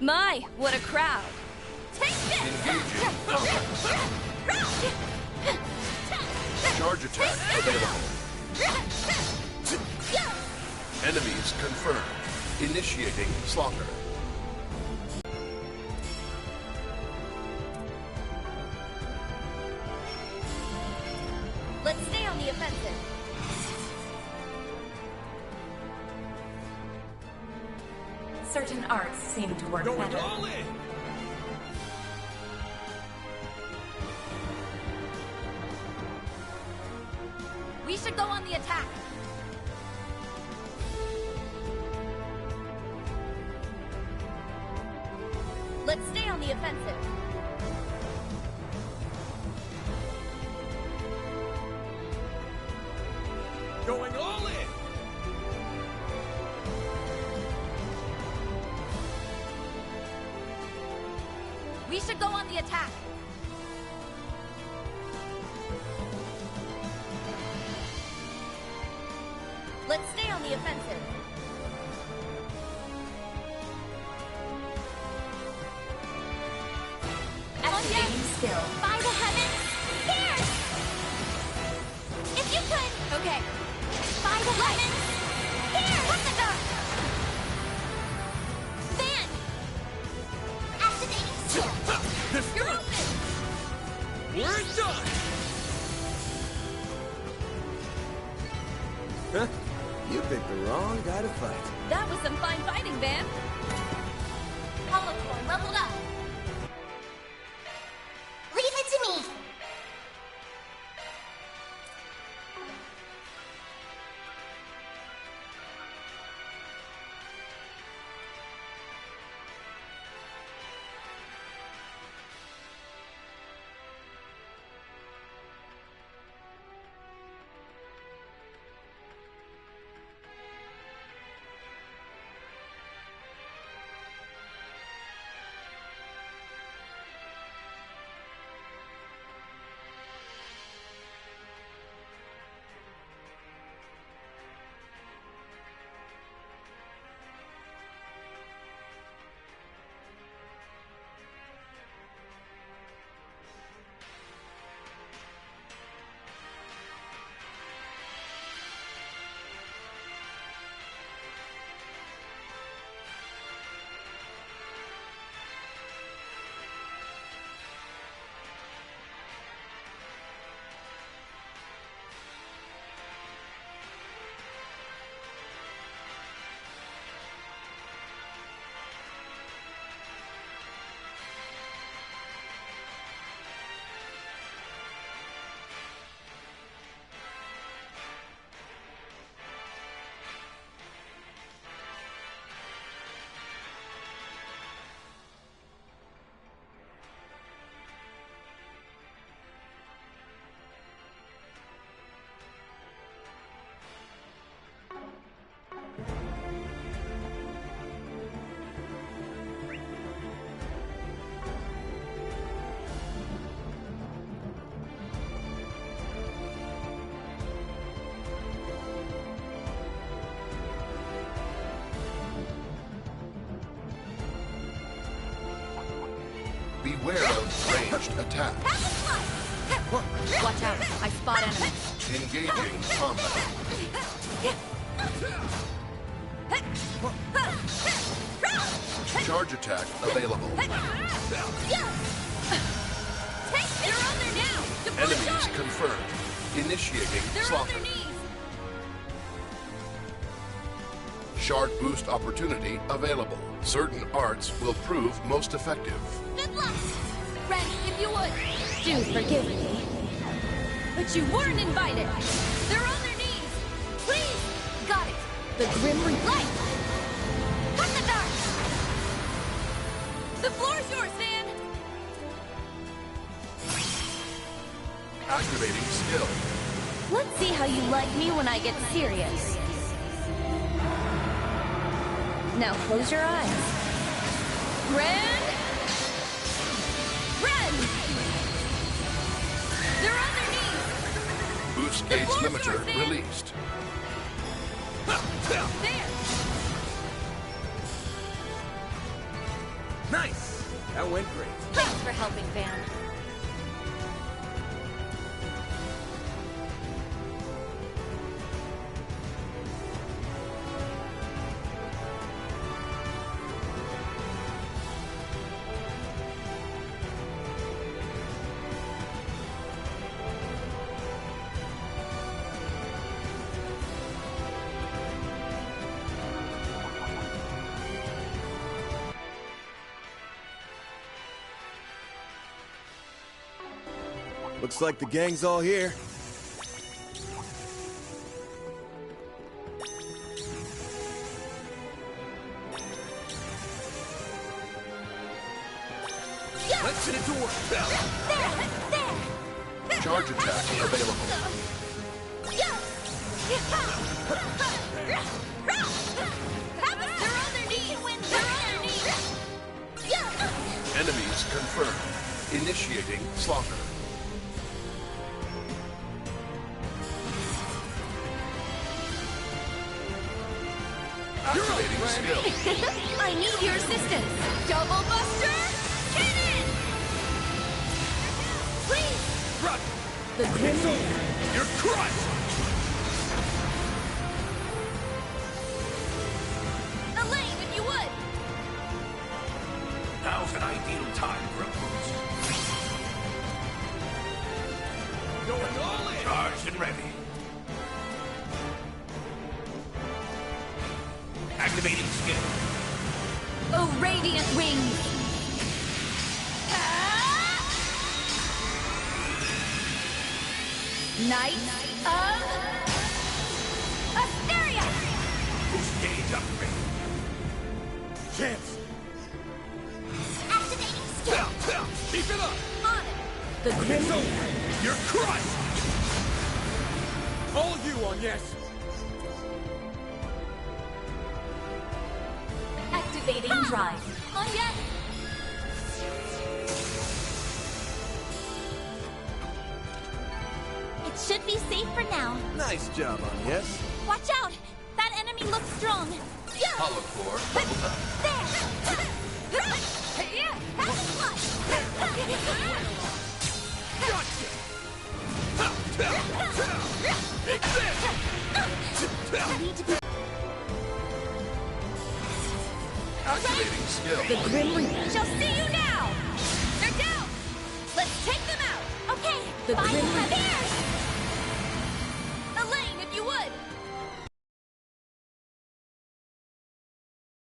My, what a crowd! Take this! Charge attack available. Enemies confirmed. Initiating slaughter. Let's stay on the offensive. Certain arts seem to work Going better. all in! We should go on the attack. Let's stay on the offensive. Going all in! We should go on the attack. Let's stay on the offensive. Activating skill. By the heavens, here! If you could! Okay. By the heavens, here! What the dark? Fan! Activating skill. This You're one! open! We're done! Huh? You picked the wrong guy to fight. That was some fine fighting, Van. Hollow core leveled up. Leave it to me. Beware of ranged attack. Watch out. I spot enemies. Engaging combat. Charge attack available. They're on there now. Deploy Enemies charge. confirmed. Initiating They're on slaughter. their knees. Shard boost opportunity available. Certain arts will prove most effective. Good luck. Ren, if you would. Do forgive me. But you weren't invited. They're on their knees. Please. Got it. The Grim Light. Cut the dark. The floor's yours, Van. Activating skill. Let's see how you like me when I get serious. Now close your eyes. Ren! Ren! They're on their knees! Boost gauge floor's limiter yours, Van. released. There! Nice! That went great. Thanks for helping, Van. Looks like the gang's all here. Let's get it to work. There! Charge attack available. They're on their knees! They're on their knees! Enemies confirmed. Initiating slaughter. Activating skill. I need your assistance! Double Buster Cannon! Please! Run! The Grim It's over! You're crushed! Elaine, if you would! Now's an ideal time for a boost. Going all in! Charged and ready. Activating skill. Oh, Radiant Wings! Knight of Asteria! Stage upgrade. Chance. Activating skill! Keep it up! On it! The Grim It's over! You're crushed! All you on yes! Activating drive. On yes! It should be safe for now. Nice job on yes. Watch out! That enemy looks strong. Hollow core leveled up. There! Take this! Activating skill. The Grim Reaper shall see you now! They're down! Let's take them out! Okay, The bye, Grim Reaper. bears! Elaine, if you would!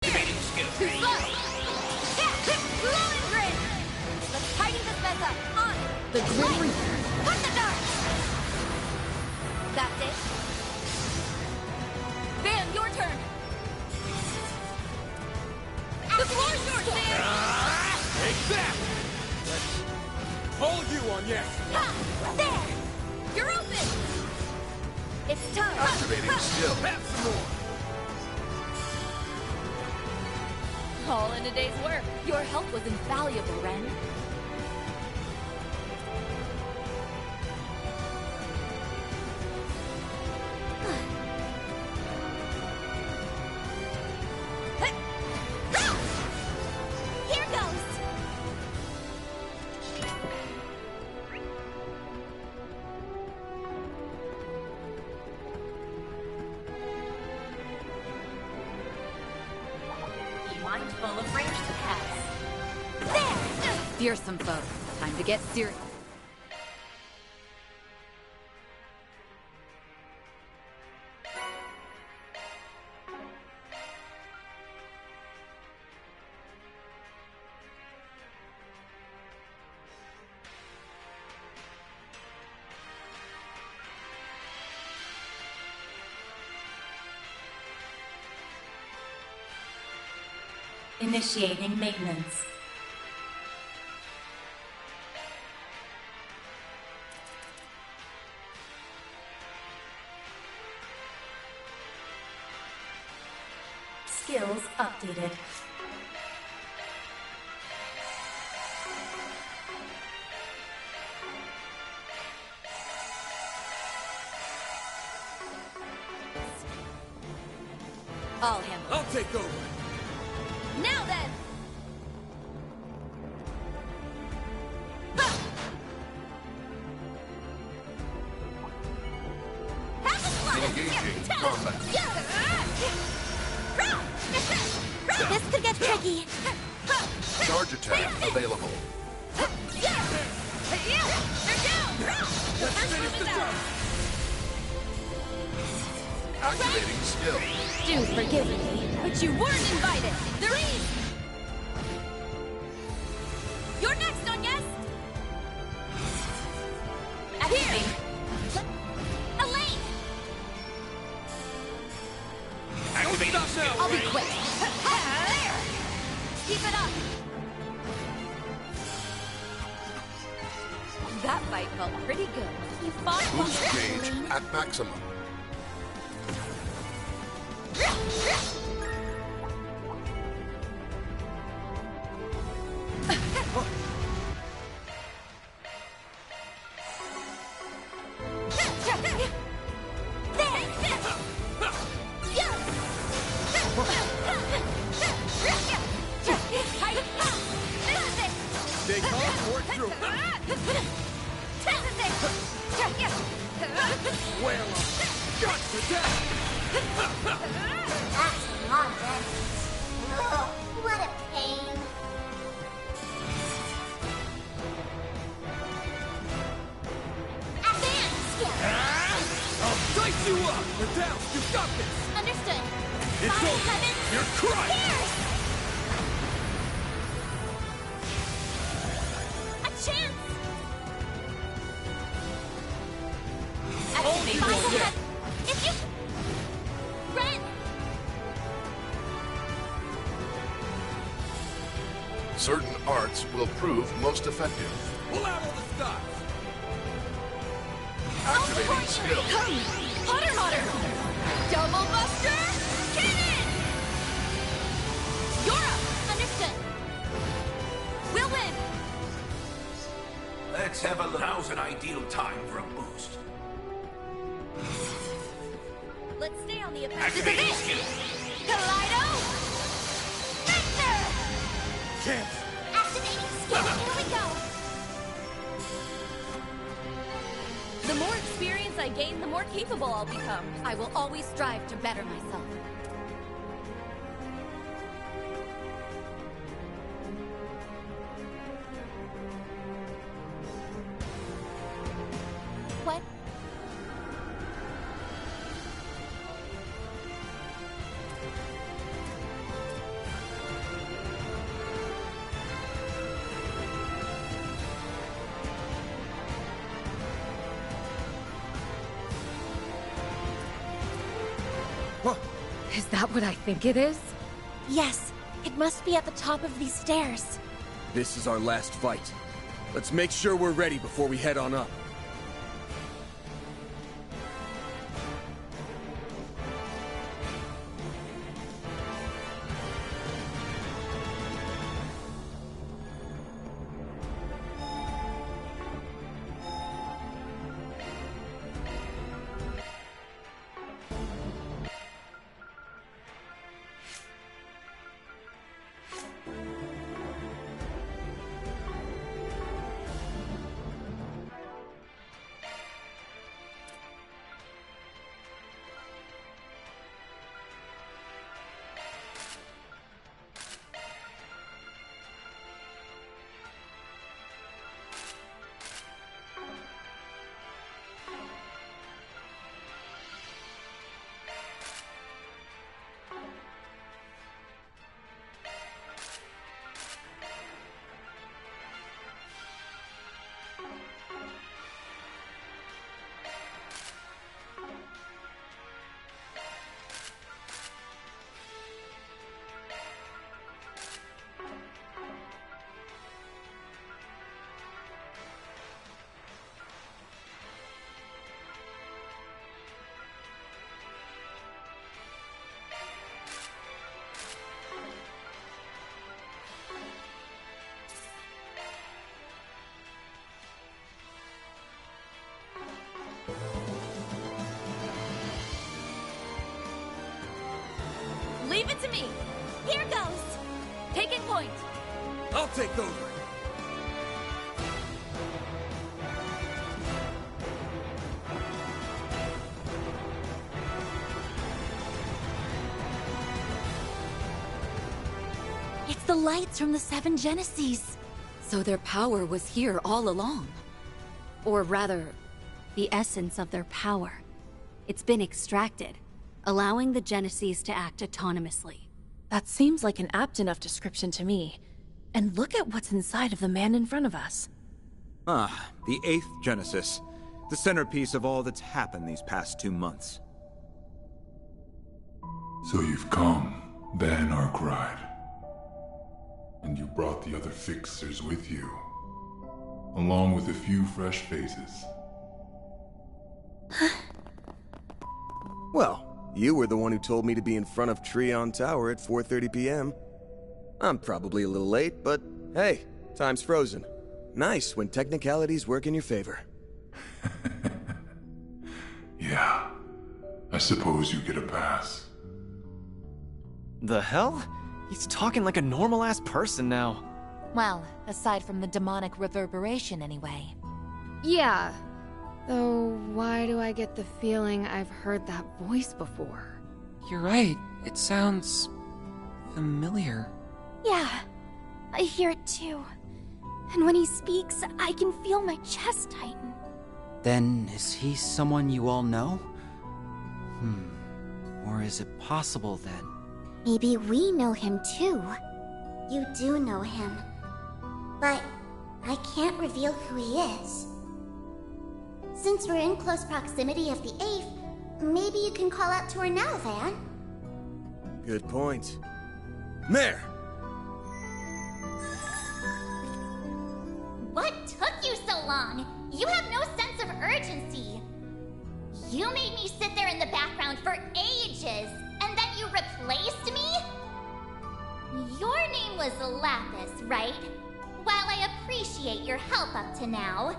Activating skill. Too slow! Glowing Grid! Let's tighten this mess up! On it! The Grim Reaper! Put the dark! That's it! Bam, your turn! The floor's yours, Sam! Take that! All you on yes! Ha! There! You're open! It's time! Activating skill. Have some more! All in a day's work. Your help was invaluable, Ren. Here goes! Be mindful of ranged attacks. There! Fearsome foe. Time to get serious. Initiating maintenance. Skills updated. I'll handle I'll take over. it. Now then! Ha! Have a slice! Engaging combat. This could get tricky. Charge attack available. They're down! Let's finish the job. Activating skill. Do forgive me, but you weren't invited! Three! You're next on yes? Activate. Elaine! Activate Don't stop now. I'll be quick. There! Keep it up! That fight felt pretty good. You fought Boost gauge at maximum. Stay calm, work through. Whale on. Got to death. That's a lot of damage. Ugh, what a pain. Advance skill. I'll dice you up. You're down. You got this. Understood. It's Fire over. heaven. You're crushed. Pierce. A chance. Activating Fire shield. heaven. If you... Ren. Certain arts will prove most effective. Pull out all the stops. Activating skill. Potter Hotter! Double Buster! Cannon! You're up! Understood. We'll win! Let's have a look. Now's an ideal time for a boost. Let's stay on the offensive. Activating skill. Kaleido! Victor. Chance. Activating skill. Here we go. The more experience I gain, the more capable I'll become. I will always strive to better myself. What? What? Is that what I think it is? Yes. It must be at the top of these stairs. This is our last fight. Let's make sure we're ready before we head on up. Leave it to me! Here goes. Taking point! I'll take over. It's the lights from the Seven Genesees. So their power was here all along. Or rather, The essence of their power. It's been extracted, allowing the Genesees to act autonomously. That seems like an apt enough description to me. And look at what's inside of the man in front of us. Ah, the 8th Genesis. The centerpiece of all that's happened these past 2 months. So you've come, Van Arkwright. And you brought the other fixers with you. along with a few fresh faces. Well, you were the one who told me to be in front of Treon Tower at 4:30 p.m. I'm probably a little late, but hey, time's frozen. Nice when technicalities work in your favor. Yeah, I suppose you get a pass. The hell? He's talking like a normal-ass person now. Well, aside from the demonic reverberation anyway. Yeah. Though, why do I get the feeling I've heard that voice before? You're right. It sounds... familiar. Yeah, I hear it too. And when he speaks, I can feel my chest tighten. Then, is he someone you all know? Or is it possible that... Maybe we know him too. You do know him. But I can't reveal who he is. Since we're in close proximity of the 8th, maybe you can call out to her now, Van. Good point. Mare! What took you so long? You have no sense of urgency. You made me sit there in the background for ages, and then you replaced me? Your name was Lapis, right? While I appreciate your help up to now,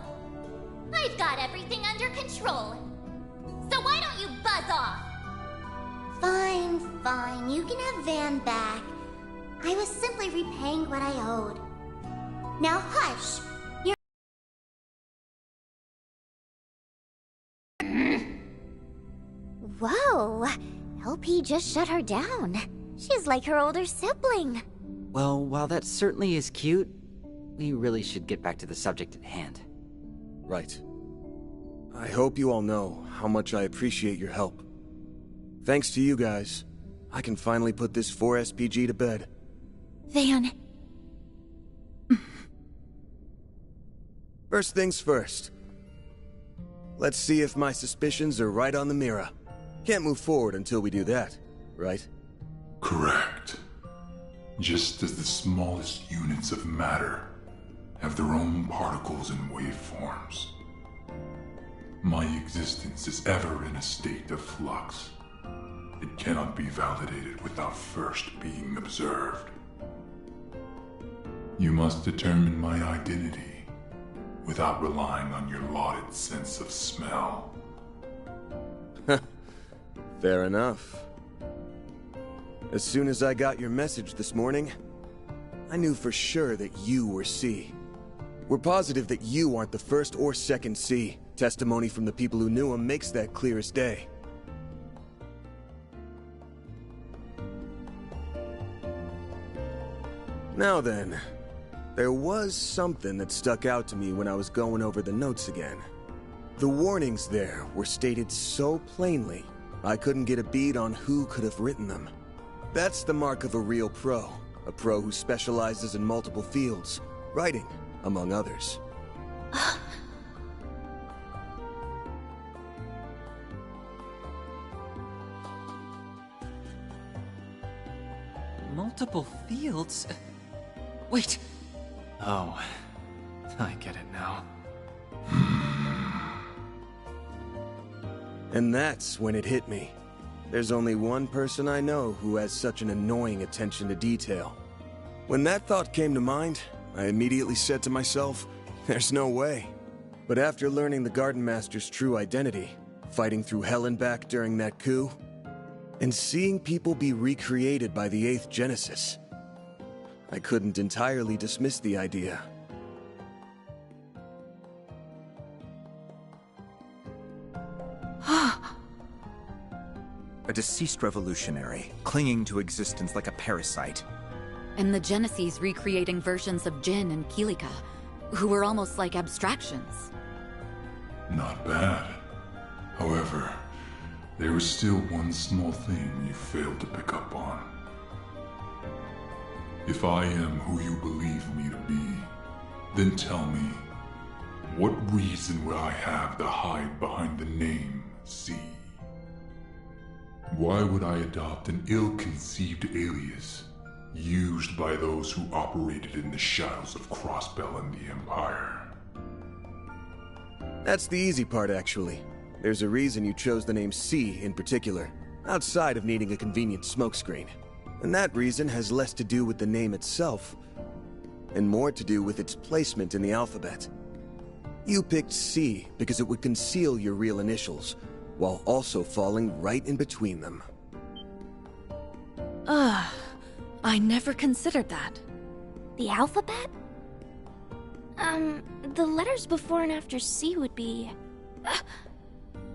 I've got everything under control. So why don't you buzz off? Fine, fine. You can have Van back. I was simply repaying what I owed. Now hush. Whoa, LP just shut her down. She's like her older sibling. Well, while that certainly is cute, we really should get back to the subject at hand. Right. I hope you all know how much I appreciate your help. Thanks to you guys, I can finally put this 4SPG to bed. Van. First things first. Let's see if my suspicions are right on the mirror. Can't move forward until we do that, right? Correct. Just as the smallest units of matter have their own particles and waveforms, my existence is ever in a state of flux. It cannot be validated without first being observed. You must determine my identity without relying on your lauded sense of smell. Fair enough. As soon as I got your message this morning, I knew for sure that you were C. We're positive that you aren't the first or second C. Testimony from the people who knew him makes that clear as day. Now then, there was something that stuck out to me when I was going over the notes again. The warnings there were stated so plainly, I couldn't get a bead on who could have written them. That's the mark of a real pro, a pro who specializes in multiple fields, writing, among others. Multiple fields? Wait. Oh, I get it now. And that's when it hit me. There's only one person I know who has such an annoying attention to detail. When that thought came to mind, I immediately said to myself, there's no way. But after learning the Garden Master's true identity, fighting through hell and back during that coup, and seeing people be recreated by the 8th Genesis, I couldn't entirely dismiss the idea. A deceased revolutionary, clinging to existence like a parasite. And the Genesis recreating versions of Jin and Kilika, who were almost like abstractions. Not bad. However, there is still one small thing you failed to pick up on. If I am who you believe me to be, then tell me, what reason would I have to hide behind the name C? Why would I adopt an ill-conceived alias used by those who operated in the shadows of Crossbell and the Empire? That's the easy part, actually. There's a reason you chose the name C in particular, outside of needing a convenient smokescreen. And that reason has less to do with the name itself, and more to do with its placement in the alphabet. You picked C because it would conceal your real initials, while also falling right in between them. I never considered that. The alphabet? The letters before and after C would be...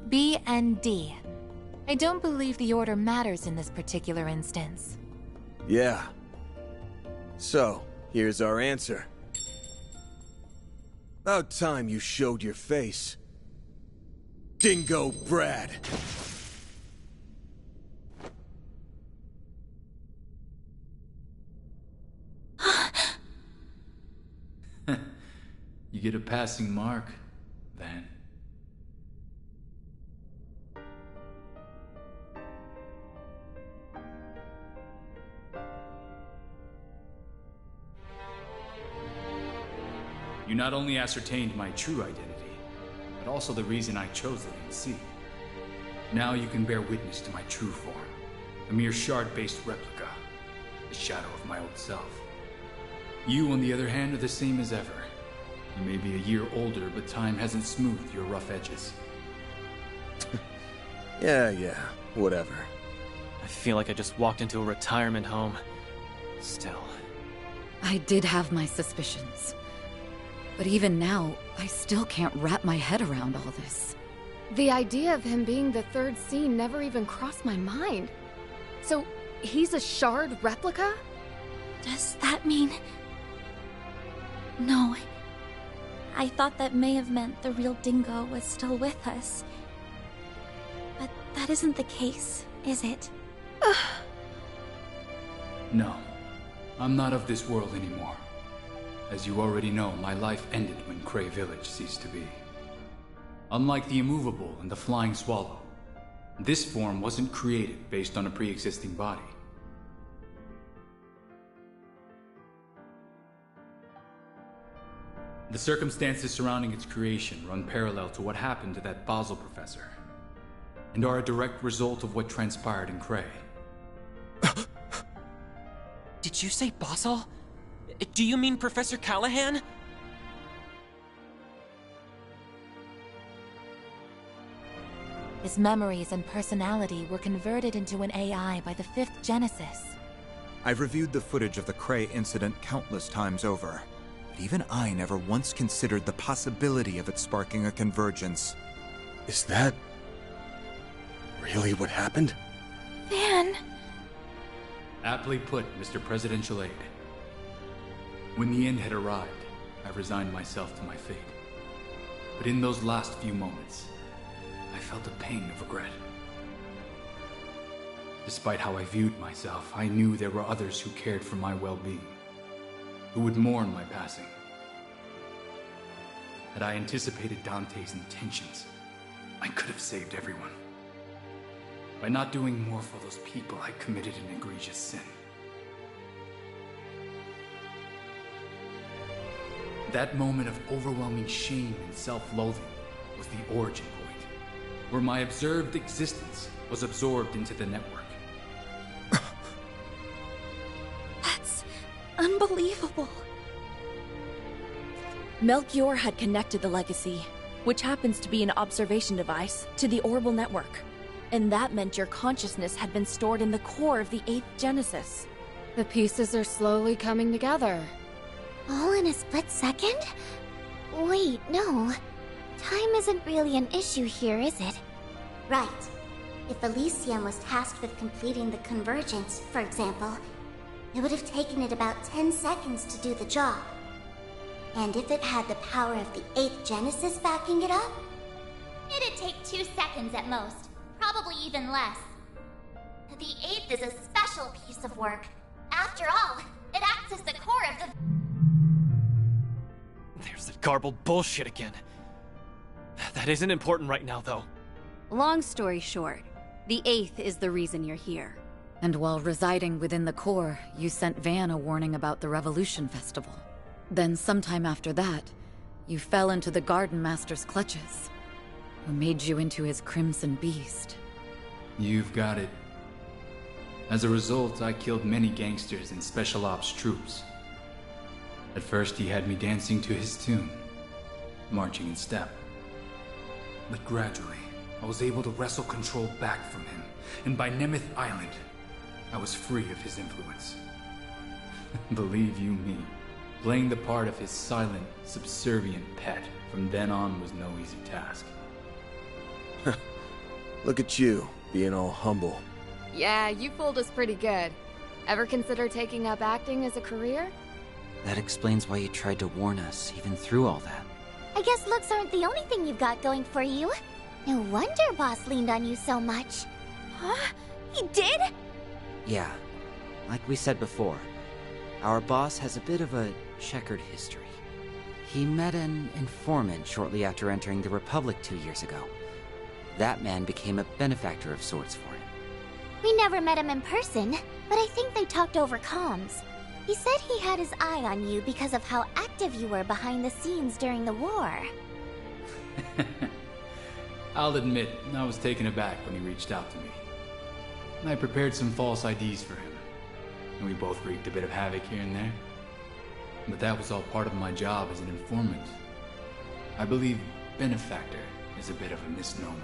B and D. I don't believe the order matters in this particular instance. Yeah. So, here's our answer. About time you showed your face. Dingo Brad! You get a passing mark, Van. You not only ascertained my true identity, but also the reason I chose the name C. Now you can bear witness to my true form, a mere shard-based replica, the shadow of my old self. You, on the other hand, are the same as ever. You may be a year older, but time hasn't smoothed your rough edges. Yeah, whatever. I feel like I just walked into a retirement home. Still. I did have my suspicions. But even now, I still can't wrap my head around all this. The idea of him being the third scene never even crossed my mind. So, he's a shard replica? Does that mean... No. I thought that may have meant the real Dingo was still with us. But that isn't the case, is it? No. I'm not of this world anymore. As you already know, my life ended when Cray Village ceased to be. Unlike the Immovable and the Flying Swallow, this form wasn't created based on a pre-existing body. The circumstances surrounding its creation run parallel to what happened to that Basel professor, and are a direct result of what transpired in Cray. Did you say Basel? Do you mean Professor Callahan? His memories and personality were converted into an AI by the 5th Genesis. I've reviewed the footage of the Cray incident countless times over, but even I never once considered the possibility of it sparking a convergence. Is that... really what happened? Van... Aptly put, Mr. Presidential Aide. When the end had arrived, I resigned myself to my fate. But in those last few moments, I felt a pang of regret. Despite how I viewed myself, I knew there were others who cared for my well-being, who would mourn my passing. Had I anticipated Dante's intentions, I could have saved everyone. By not doing more for those people, I committed an egregious sin. That moment of overwhelming shame and self-loathing was the origin point, where my observed existence was absorbed into the network. That's unbelievable. Melchior had connected the Legacy, which happens to be an observation device, to the Orbital network. And that meant your consciousness had been stored in the core of the 8th Genesis. The pieces are slowly coming together. All in a split second? Wait, no. Time isn't really an issue here, is it? Right. If Elysium was tasked with completing the convergence, for example, it would have taken it about 10 seconds to do the job. And if it had the power of the 8th Genesis backing it up? It'd take 2 seconds at most. Probably even less. The 8th is a special piece of work. After all, it acts as the core of the... There's that garbled bullshit again. That isn't important right now, though. Long story short, the 8th is the reason you're here. And while residing within the core, you sent Van a warning about the Revolution Festival. Then sometime after that, You fell into the Garden Master's clutches, who made you into his Crimson Beast. You've got it. As a result, I killed many gangsters and Special Ops troops. At first, he had me dancing to his tune, marching in step. But gradually, I was able to wrestle control back from him, and by Nemeth Island, I was free of his influence. Believe you me, playing the part of his silent, subservient pet from then on was no easy task. Look at you, being all humble. Yeah, you fooled us pretty good. Ever consider taking up acting as a career? That explains why you tried to warn us, even through all that. I guess looks aren't the only thing you've got going for you. No wonder Boss leaned on you so much. Huh? He did? Yeah, like we said before, our boss has a bit of a checkered history. He met an informant shortly after entering the Republic 2 years ago. That man became a benefactor of sorts for him. We never met him in person, but I think they talked over comms. He said he had his eye on you because of how active you were behind the scenes during the war. I'll admit, I was taken aback when he reached out to me. I prepared some false IDs for him, and we both wreaked a bit of havoc here and there. But that was all part of my job as an informant. I believe benefactor is a bit of a misnomer.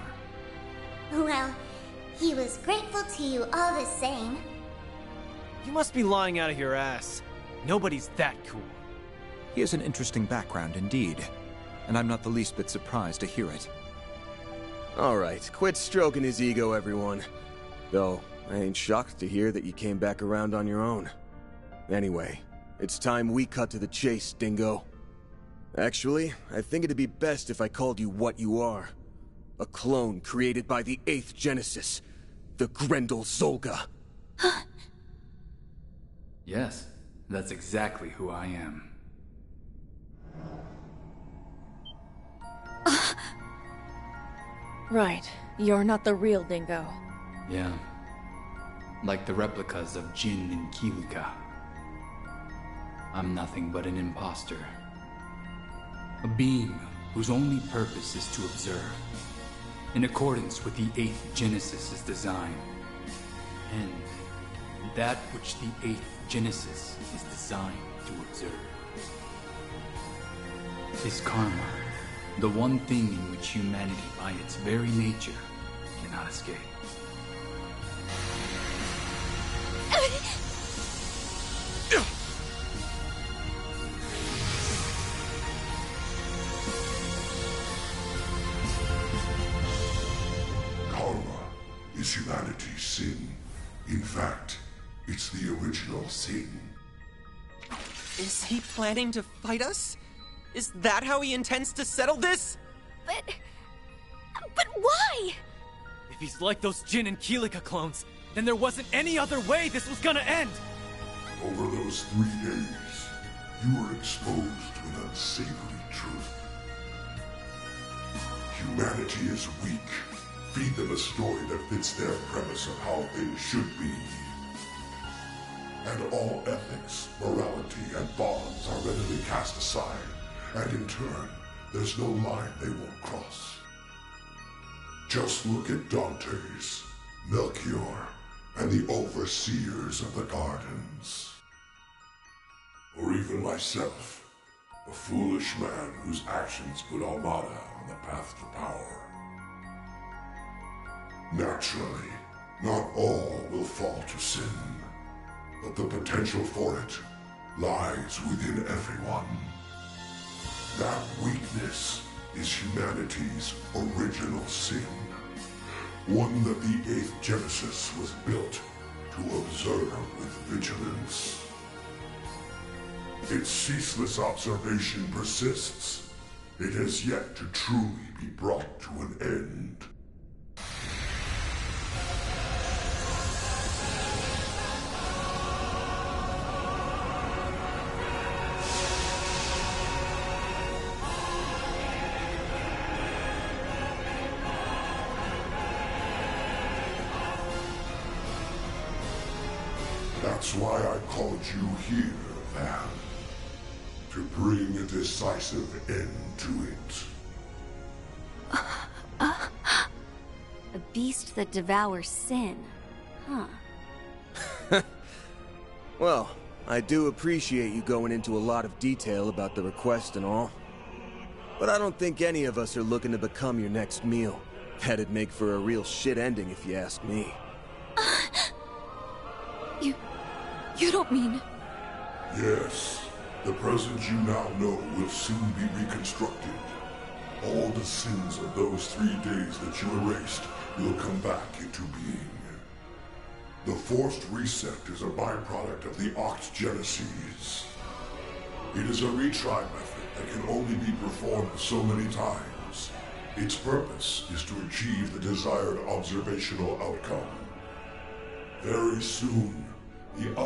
Well, he was grateful to you all the same. You must be lying out of your ass. Nobody's that cool. He has an interesting background indeed, and I'm not the least bit surprised to hear it. Alright, quit stroking his ego, everyone. Though, I ain't shocked to hear that you came back around on your own. Anyway, it's time we cut to the chase, Dingo. Actually, I think it'd be best if I called you what you are. A clone created by the 8th Genesis, the Grendel Zolga. Yes, that's exactly who I am. Right. You're not the real Dingo. Yeah. Like the replicas of Jin and Kilika. I'm nothing but an imposter. A being whose only purpose is to observe, in accordance with the 8th Genesis' design. And that which the 8th Genesis is designed to observe is karma, the one thing in which humanity by its very nature cannot escape. Karma is humanity's sin. In fact, it's the original sin. Is he planning to fight us? Is that how he intends to settle this? But why? If he's like those Jin and Kilika clones, then there wasn't any other way this was gonna end! Over those 3 days, you were exposed to an unsavory truth. Humanity is weak. Feed them a story that fits their premise of how things should be. And all ethics, morality, and bonds are readily cast aside, and in turn, there's no line they won't cross. Just look at Dante's, Melchior, and the overseers of the gardens. Or even myself, a foolish man whose actions put Armada on the path to power. Naturally, not all will fall to sin, but the potential for it lies within everyone. That weakness is humanity's original sin, one that the 8th Genesis was built to observe with vigilance. Its ceaseless observation persists. It has yet to truly be brought to an end. That's why I called you here, Van. to bring a decisive end to it. A beast that devours sin. Huh. Well, I do appreciate you going into a lot of detail about the request and all. But I don't think any of us are looking to become your next meal. That'd make for a real shit ending if you ask me. You don't mean... Yes. The present you now know will soon be reconstructed. All the sins of those 3 days that you erased will come back into being. The forced reset is a byproduct of the Octgenesis. It is a retry method that can only be performed so many times. Its purpose is to achieve the desired observational outcome. Very soon, the